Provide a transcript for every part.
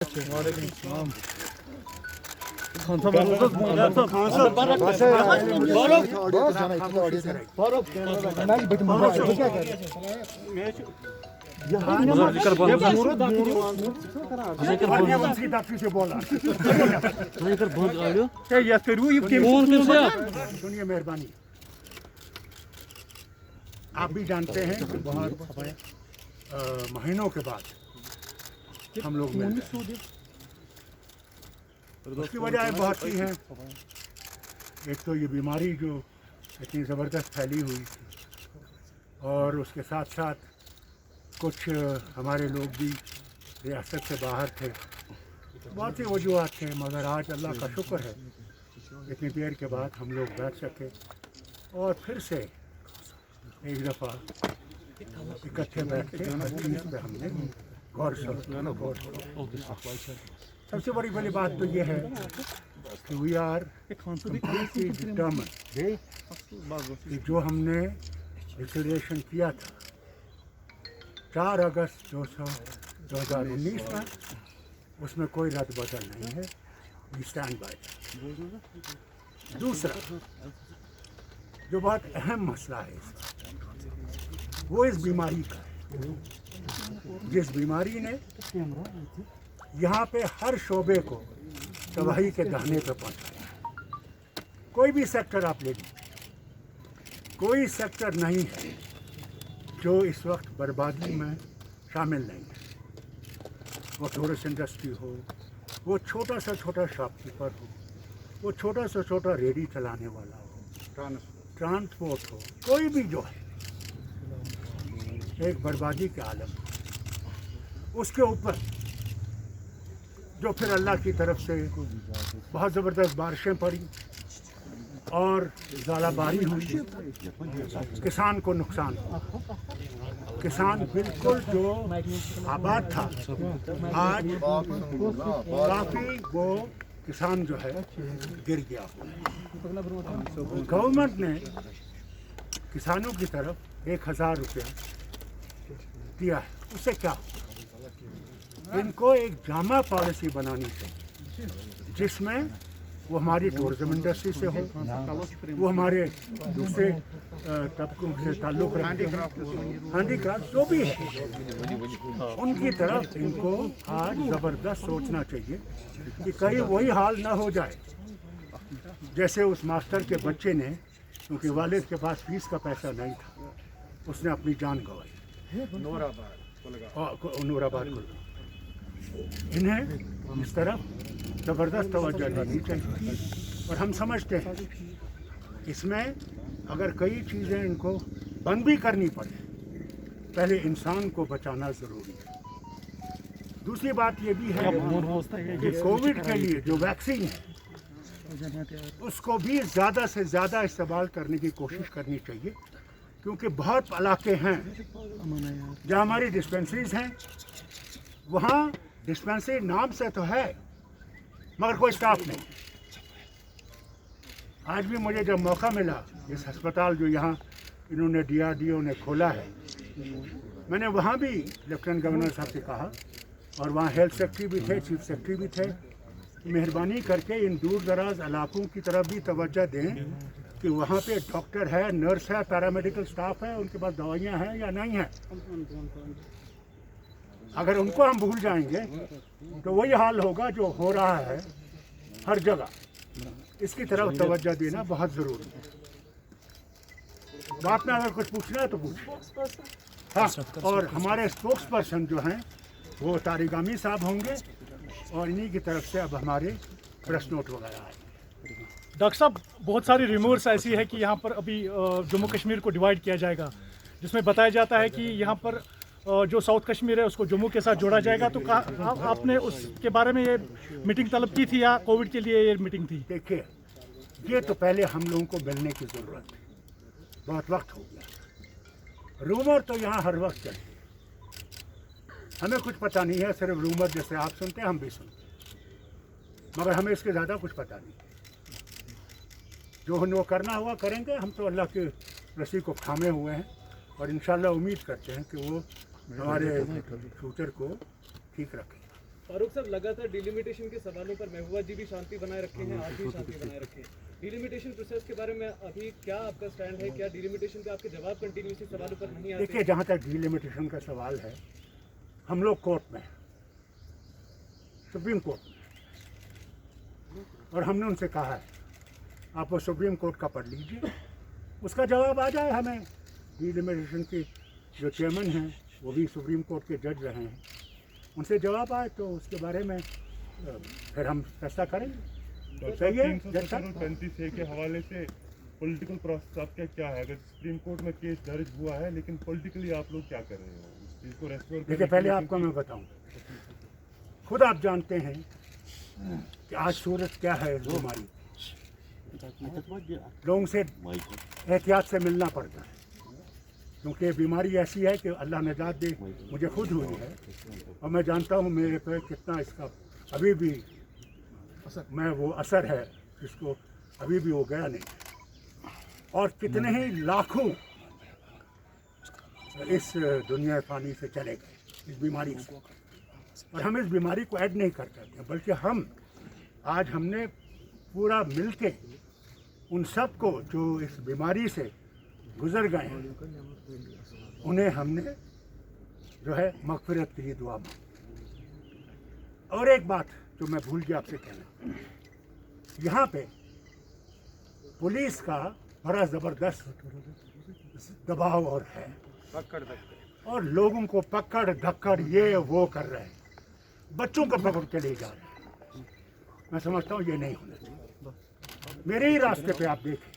Aleykümselam. सुनिए मेहरबानी। आप भी जानते हैं कि बहुत महीनों के बाद हम लोग मिलते हैं। उसकी वजह बहुत सी हैं। एक तो ये बीमारी जो इतनी ज़बरदस्त फैली हुई थी, और उसके साथ साथ कुछ हमारे लोग भी रियासत से बाहर थे। बहुत सी वजूहत थे, मगर आज अल्लाह का शुक्र है इतनी देर के बाद हम लोग बैठ सके और फिर से एक दफ़ा इकट्ठे बैठ के हर चीज़ पे हमने गौर से सबसे बड़ी बात तो ये है कि वी आर कंप्लीटली डिटरमाइंड कि जो हमने डिक्लेरेशन किया था 4 अगस्त 2019 में, उसमें कोई रद्द बदल नहीं है। We stand by. दूसरा जो बहुत अहम मसला है इसका, वो इस बीमारी का है। जिस बीमारी ने यहाँ पे हर शोबे को तबाही के दहने पे पहुँचाया। कोई भी सेक्टर आप ले लीजिए, कोई सेक्टर नहीं है जो इस वक्त बर्बादी में शामिल नहीं है। वो टूरिस्ट इंडस्ट्री हो, वो छोटा सा छोटा शॉपकीपर हो, वो छोटा सा छोटा रेडी चलाने वाला हो, ट्रांसपोर्ट हो, कोई भी जो है एक बर्बादी के आलम। उसके ऊपर जो फिर अल्लाह की तरफ से बहुत ज़बरदस्त बारिशें पड़ी और ज़ालाबारी हुई, किसान को नुकसान हुआ। किसान बिल्कुल जो आबाद था, आज काफ़ी वो किसान जो है गिर गया। गवर्नमेंट ने किसानों की तरफ 1000 रुपया दिया है। उससे क्या, इनको एक जामा पॉलिसी बनानी चाहिए जिसमें वो हमारी टूरिज्म इंडस्ट्री से हो, वो हमारे दूसरे तबकों से ताल्लुक़ हैंडीक्राफ्ट जो भी है, उनकी तरफ इनको आज ज़बरदस्त सोचना चाहिए कि कहीं वही हाल ना हो जाए जैसे उस मास्टर के बच्चे ने, क्योंकि वालिद के पास फीस का पैसा नहीं था, उसने अपनी जान गंवाई। नूराबाद को इन्हें इस तरफ ज़बरदस्त तवज्जो देनी चाहिए। और हम समझते हैं इसमें अगर कई चीज़ें इनको बंद भी करनी पड़े, पहले इंसान को बचाना ज़रूरी है। दूसरी बात ये भी है कि कोविड के लिए जो वैक्सीन है उसको भी ज़्यादा से ज़्यादा इस्तेमाल करने की कोशिश करनी चाहिए, क्योंकि बहुत इलाके हैं जहाँ हमारी डिस्पेंसरीज हैं, वहाँ डिस्पेंसरी नाम से तो है मगर कोई स्टाफ नहीं। आज भी मुझे जब मौका मिला, इस अस्पताल जो यहाँ इन्होंने DRDO ने खोला है, मैंने वहाँ भी लेफ्टिनेंट गवर्नर साहब से कहा, और वहाँ हेल्थ सेक्रेटरी भी थे, चीफ सेक्रेटरी भी थे, मेहरबानी करके इन दूर दराज इलाकों की तरफ भी तवज्जो दें कि वहाँ पे डॉक्टर है, नर्स है, पैरामेडिकल स्टाफ है, उनके पास दवाइयाँ हैं या नहीं हैं। अगर उनको हम भूल जाएंगे तो वही हाल होगा जो हो रहा है हर जगह। इसकी तरफ तवज्जो देना बहुत ज़रूरी है। बात में अगर कुछ पूछना है तो पूछिए। हाँ, और हमारे स्पोक्स पर्सन जो हैं वो तारिगामी साहब होंगे, और इन्हीं की तरफ से अब हमारे प्रेस नोट वगैरह आए। डॉक्टर साहब, बहुत सारी रिमोर्स ऐसी है कि यहाँ पर अभी जम्मू कश्मीर को डिवाइड किया जाएगा, जिसमें बताया जाता है कि यहाँ पर जो साउथ कश्मीर है उसको जम्मू के साथ जोड़ा जाएगा। तो आपने उसके बारे में ये मीटिंग तलब की थी या कोविड के लिए ये मीटिंग थी? देखिए, ये तो पहले हम लोगों को मिलने की ज़रूरत है, बहुत वक्त हो गया। रूमर तो यहाँ हर वक्त चलती है, हमें कुछ पता नहीं है, सिर्फ रूमर जैसे आप सुनते हैं हम भी सुनते हैं, मगर हमें इसके ज़्यादा कुछ पता नहीं। जो हमें करना हुआ करेंगे, हम तो अल्लाह के रस्सी को थामे हुए हैं और इंशाल्लाह उम्मीद करते हैं कि वो हमारे फ्यूचर को ठीक रखें। फारूक साहब, लगातार डिलिमिटेशन के सवालों पर महबूबा जी भी शांति बनाए रखे हैं, आप भी शांति बनाए रखे हैं। डिलिमिटेशन प्रोसेस के बारे में अभी क्या आपका स्टैंड है? क्या डिलिमिटेशन पे आपके जवाब कंटिन्यूसली सवालों पर नहीं आते? देखिए, जहाँ तक डिलिमिटेशन का सवाल है, हम लोग कोर्ट में, सुप्रीम कोर्ट में, और हमने उनसे कहा है आप वो सुप्रीम कोर्ट का पढ़ लीजिए, उसका जवाब आ जाए हमें। डिलिमिटेशन के जो चेयरमैन हैं वो भी सुप्रीम कोर्ट के जज रहे हैं, उनसे जवाब आए तो उसके बारे में फिर हम फैसला करेंगे। तो सही है। 335A के हवाले से पॉलिटिकल प्रोसेस आपका क्या है? अगर सुप्रीम कोर्ट में केस दर्ज हुआ है, लेकिन पॉलिटिकली आप लोग क्या कर रहे हो इस चीज़ को रेस्टोर? देखिए, पहले आपको मैं बताऊं, खुद आप जानते हैं कि आज सूरत क्या है इस बीमारी। लोगों से एहतियात से मिलना पड़ता है, क्योंकि ये बीमारी ऐसी है कि अल्लाह निजात दे, मुझे खुद हुई है और मैं जानता हूँ मेरे पे कितना इसका अभी भी मैं वो असर है जिसको अभी भी वो गया नहीं, और कितने ही लाखों इस दुनिया फानी से चले गए इस बीमारी से। और हम इस बीमारी को ऐड नहीं कर सकते, बल्कि आज हमने पूरा मिलके उन सब को जो इस बीमारी से गुजर गए हैं उन्हें हमने जो है मगफिरत की दुआ मांगी। और एक बात जो मैं भूल गया आपसे कहना, यहाँ पे पुलिस का बड़ा ज़बरदस्त दबाव और है, और लोगों को पकड़ धक्कड़ ये वो कर रहे हैं, बच्चों को पकड़ के ले जा रहे हैं। मैं समझता हूँ ये नहीं होना चाहिए। मेरे ही रास्ते पे आप देखें,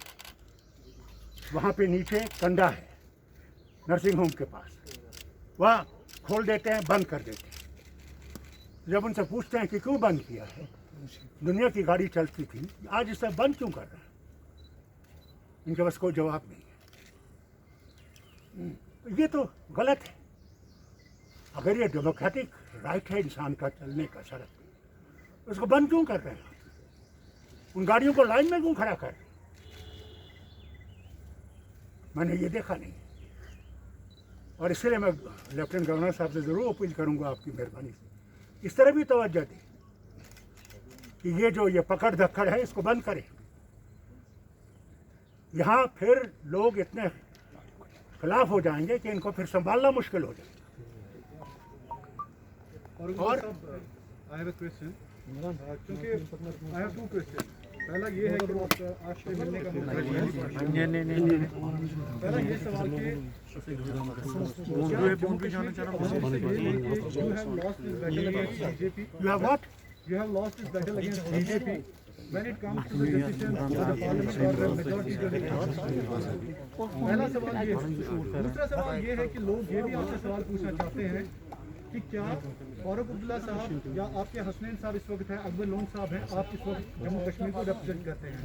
वहाँ पे नीचे कंडा है नर्सिंग होम के पास, वहाँ खोल देते हैं, बंद कर देते हैं। जब उनसे पूछते हैं कि क्यों बंद किया है, दुनिया की गाड़ी चलती थी, आज इसे बंद क्यों कर रहा है, इनके पास कोई जवाब नहीं है। ये तो गलत है। अगर ये डेमोक्रेटिक राइट है इंसान का चलने का सड़क पे, उसको बंद क्यों कर रहे हैं? उन गाड़ियों को लाइन में क्यों खड़ा कर रहे हैं? मैंने ये देखा नहीं, और इसलिए मैं लेफ्टिनेंट गवर्नर साहब से ज़रूर अपील करूंगा आपकी मेहरबानी से इस तरह भी तवज्जो दें कि ये पकड़ धक्कड़ है इसको बंद करें। यहाँ फिर लोग इतने खिलाफ हो जाएंगे कि इनको फिर संभालना मुश्किल हो जाएगा। और आई हैव अ क्वेश्चन, क्योंकि आई हैव टू क्वेश्चन। पहला ये है कि आपसे मिलने का मौका दिया। पहला ये सवाल कि You have what? You have lost this battle against BJP when it comes to the decision of the parliament or the majority जो है। पहला सवाल ये है। दूसरा सवाल ये है कि लोग ये भी आपसे सवाल पूछना चाहते हैं कि क्या फारूक अब्दुल्ला साहब या आपके हसनैन साहब इस वक्त हैं, अकबर लोन साहब हैं, आप इस वक्त जम्मू कश्मीर को रिप्रेजेंट करते हैं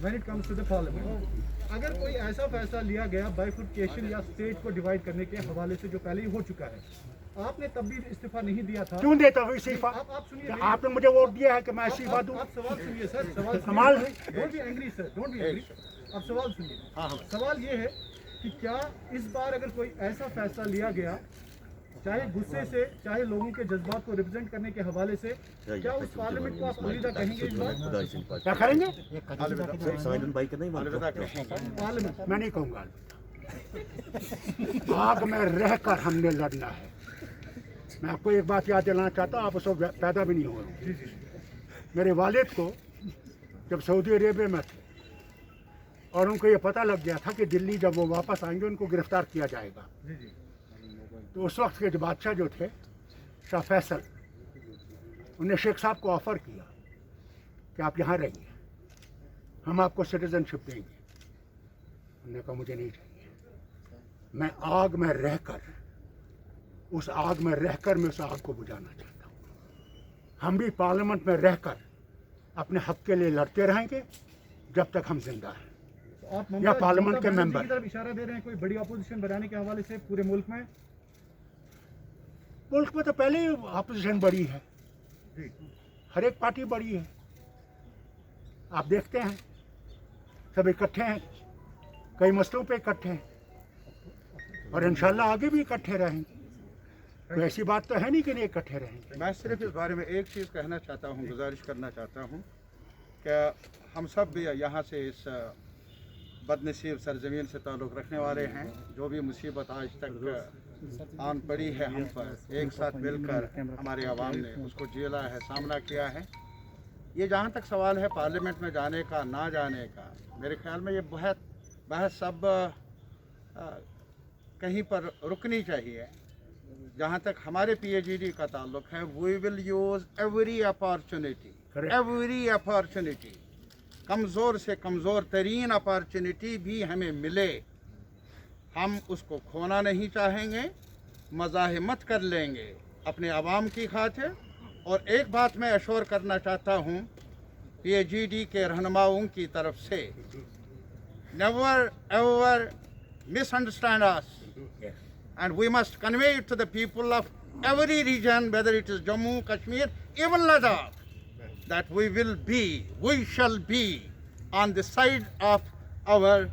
when it comes to the parliament. अगर कोई ऐसा फैसला लिया गया बाइफर्केशन या स्टेट को डिवाइड करने के हवाले से जो पहले ही हो चुका है, आपने तब भी इस्तीफा नहीं दिया था। क्यों देता हूँ इस्तीफा? आप सुनिए, आपने मुझे वोट दिया है कि मैं इस्तीफा दूं? आप सवाल सुनिए सर, सवाल don't be angry sir, don't be angry. आप सवाल सुनिए। सवाल ये है कि क्या इस बार अगर कोई ऐसा फैसला लिया गया, चाहे गुस्से से, चाहे लोगों के जज्बात को रिप्रेजेंट करने के हवाले से, क्या उस पार्लियामेंट को आप अलविदा कहेंगे इस बार? क्या करेंगे? पार्लियामेंट मैं नहीं कहूँगा। आग में रहकर हमने लड़ना है। मैं आपको एक बात याद दिलाना चाहता हूँ, आप उस वक्त पैदा भी नहीं हुए। मेरे वालिद को जब सऊदी अरेबिया में थे और उनको ये पता लग गया था कि दिल्ली जब वो वापस आएंगे उनको गिरफ्तार किया जाएगा, तो उस वक्त के जो बादशाह जो थे शाह फैसल, उन्हें शेख साहब को ऑफ़र किया कि आप यहाँ रहिए, हम आपको सिटीजनशिप देंगे। उन्होंने कहा मुझे नहीं चाहिए, मैं आग में रहकर उस आग को बुझाना चाहता हूँ। हम भी पार्लियामेंट में रहकर अपने हक के लिए लड़ते रहेंगे जब तक हम जिंदा हैं। या पार्लियामेंट के मेंबर की तरफ इशारा दे रहे हैं कोई बड़ी अपोजिशन बनाने के हवाले से पूरे मुल्क में? मुल्क में तो पहले ही अपोजिशन बड़ी है, हर एक पार्टी बड़ी है। आप देखते हैं सब इकट्ठे हैं, कई मसलों पे इकट्ठे हैं, और इंशाल्लाह आगे भी इकट्ठे रहेंगे। तो ऐसी बात तो है नहीं कि नहीं इकट्ठे रहेंगे। मैं सिर्फ इस बारे में एक चीज़ कहना चाहता हूँ, गुजारिश करना चाहता हूँ कि हम सब भी यहाँ से इस बदनसीब सरजमीन से ताल्लुक़ रखने वाले हैं। जो भी मुसीबत आज तक आन पड़ी है हम पर, एक साथ मिलकर हमारे आवाम ने उसको झेला है, सामना किया है। ये जहाँ तक सवाल है पार्लियामेंट में जाने का ना जाने का, मेरे ख्याल में ये बहस सब कहीं पर रुकनी चाहिए। जहाँ तक हमारे PAGD का ताल्लुक है, we will use every opportunity, कमज़ोर से कमज़ोर तरीन अपॉर्चुनिटी भी हमें मिले, हम उसको खोना नहीं चाहेंगे, मज़ाहिमत कर लेंगे अपने आवाम की खातिर। और एक बात मैं अश्योर करना चाहता हूँ PAGD के रहनुमाओं की तरफ से, never ever misunderstand us, and we must convey it to the people of every region, whether it is Jammu, Kashmir, even Ladakh, that we shall be on the side of our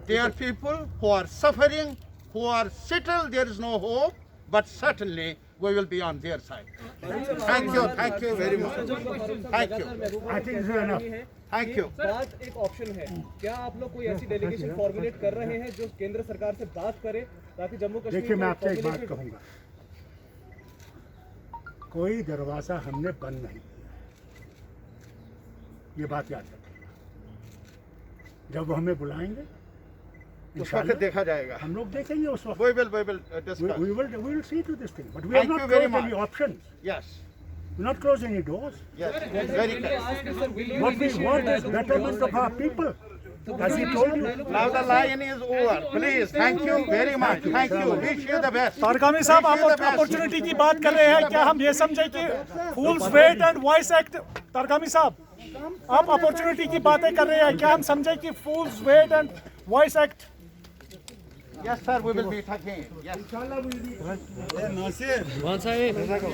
dear people who are suffering, who are settled. There is no hope, but certainly we will be on their side. Thank you very much. Thank you. I think this is enough. Thank you. बात एक option है, क्या आप लोग कोई ऐसी delegation formulate कर रहे हैं जो केंद्र सरकार से बात करे ताकि जम्मू कश्मीर देखिए, मैं में आपसे एक बात formulated- कहूँगा, कोई दरवाज़ा हमने बंद नहीं किया, ये बात याद रखिएगा। जब वो हमें बुलाएंगे उस वक्त देखा जाएगा। हम लोग देखेंगे उस वक्त। We will discuss. We will see to this thing, but we have Thank not you very closed any much. options. Yes. We not closed any doors. Yes. Very good. What we want is betterment of our people. As he told you. Now the line is over. Please, thank you very much. Thank you. Wish you the best. तारकामी साहब, Wish you the आप best. Opportunity की बात कर रहे हैं, क्या हम ये समझे कि fools wait and voice act, तारकामी साहब आप अपॉर्चुनिटी की बातें कर रहे हैं, क्या हम समझे कि fools wait and voice act? Yes, sir. We will be talking. Yes.